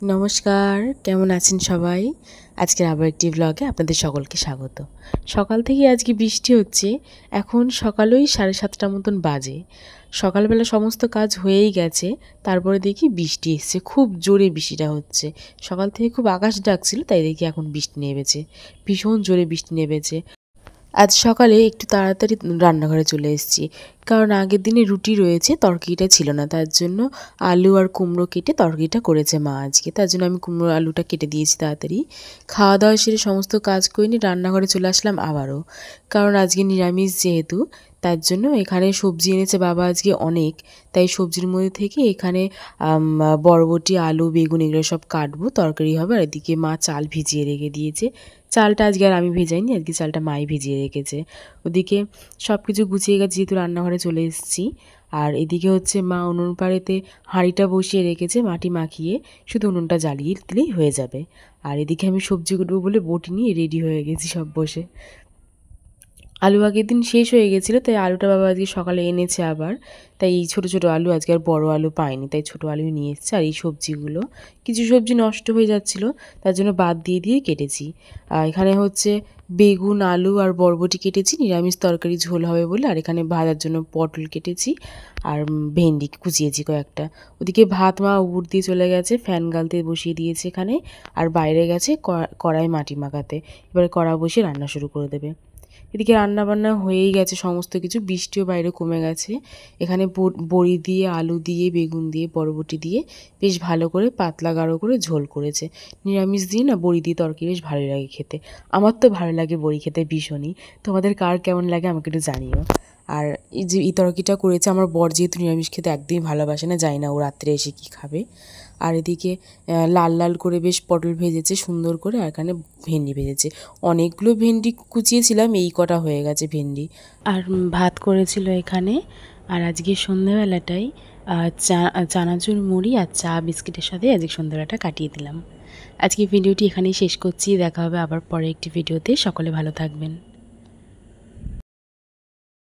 নমস্কার, কেমন আছেন সবাই? আজকের আবার একটি ব্লগে আপনাদের সকলকে স্বাগত। সকাল থেকে আজকে বৃষ্টি হচ্ছে। এখন সকাল ওই 7:30টার মতন বাজে। সকালবেলা সমস্ত কাজ হয়েই গেছে। তারপরে দেখি বৃষ্টি এসছে। খুব জোরে বৃষ্টিটা হচ্ছে। সকাল থেকে খুব আকাশ ডাকছিল, তাই দেখি এখন বৃষ্টি নেমেছে। ভীষণ জোরে বৃষ্টি নেমেছে। আজ সকালে একটু তাড়াতাড়ি রান্নাঘরে চলে এসেছি, কারণ আগের দিনে রুটি রয়েছে, তরকারিটা ছিল না। তার জন্য আলু আর কুমড়ো কেটে তরকারিটা করেছে মা আজকে। তার জন্য আমি কুমড়ো আলুটা কেটে দিয়েছি তাড়াতাড়ি। খাওয়া দাওয়া সেরে সমস্ত কাজ করে নিয়ে রান্নাঘরে চলে আসলাম আবারও, কারণ আজকে নিরামিষ যেহেতু। তার জন্য এখানে সবজি এনেছে বাবা আজকে অনেক, তাই সবজির মধ্যে থেকে এখানে বরবটি, আলু, বেগুন এগুলো সব কাটবো, তরকারি হবে। আর এদিকে মা চাল ভিজিয়ে রেখে দিয়েছে। চালটা আজকে আর আমি ভেজাইনি, আজকে চালটা মাই ভিজিয়ে রেখেছে। ওদিকে সব কিছু গুছিয়ে গেছে, যেহেতু রান্নাঘরে চলে এসেছি। আর এদিকে হচ্ছে মা উনুন পাড়েতে হাঁড়িটা বসিয়ে রেখেছে মাটি মাখিয়ে, শুধু উনুনটা জ্বালিয়ে দিলেই হয়ে যাবে। আর এদিকে আমি সবজি কুটবো বলে বটি নিয়ে রেডি হয়ে গেছি সব বসে। আলু আগের দিন শেষ হয়ে গেছিলো, তাই আলুটা বাবা আজকে সকালে এনেছে আবার। তাই এই ছোটো ছোটো আলু, আজকে আর বড়ো আলু পাইনি, তাই ছোটো আলুই নিয়ে এসেছে। আর এই সবজিগুলো, কিছু সবজি নষ্ট হয়ে যাচ্ছিলো, তার জন্য বাদ দিয়ে দিয়ে কেটেছি। এখানে হচ্ছে বেগুন, আলু আর বরবটি কেটেছি, নিরামিষ তরকারি ঝোল হবে বলে। আর এখানে ভাজার জন্য পটল কেটেছি, আর ভেন্ডি কুচিয়েছি কয়েকটা। ওদিকে ভাত মা উপর দিয়ে চলে গেছে, ফ্যান গালতে বসিয়ে দিয়েছে এখানে। আর বাইরে গেছে কড়াই মাটি মাখাতে। এবারে কড়া বসিয়ে রান্না শুরু করে দেবে। এদিকে রান্নাবান্না হয়েই গেছে সমস্ত কিছু, বৃষ্টিও বাইরে কমে গেছে। এখানে বড়ি দিয়ে, আলু দিয়ে, বেগুন দিয়ে, বরবটি দিয়ে বেশ ভালো করে পাতলা গাঢ় করে ঝোল করেছে। নিরামিষ দিয়ে না বড়ি দিয়ে তরকারি বেশ ভালোই লাগে খেতে। আমার তো ভালো লাগে বড়ি খেতে ভীষণই। তোমাদের কার কেমন লাগে আমাকে একটু জানিও। আর এই যে এই তরকারিটা করেছে, আমার বর যেহেতু নিরামিষ খেতে একদমই ভালোবাসে না, জানি না ও রাত্রে এসে কী খাবে। আর এদিকে লাল লাল করে বেশ পটল ভেজেছে সুন্দর করে, আর এখানে ভেন্ডি ভেজেছে। অনেকগুলো ভেন্ডি কুচিয়েছিলাম, এই কটা হয়ে গেছে ভেন্ডি। আর ভাত করেছিল এখানে। আর আজকে সন্ধ্যাবেলাটাই চানাচুর মুড়ি আর চা বিস্কিটের সাথে আজকে সন্ধ্যাবেলাটা কাটিয়ে দিলাম। আজকে ভিডিওটি এখানেই শেষ করছি। দেখা হবে আবার পরে একটি ভিডিওতে। সকলে ভালো থাকবেন।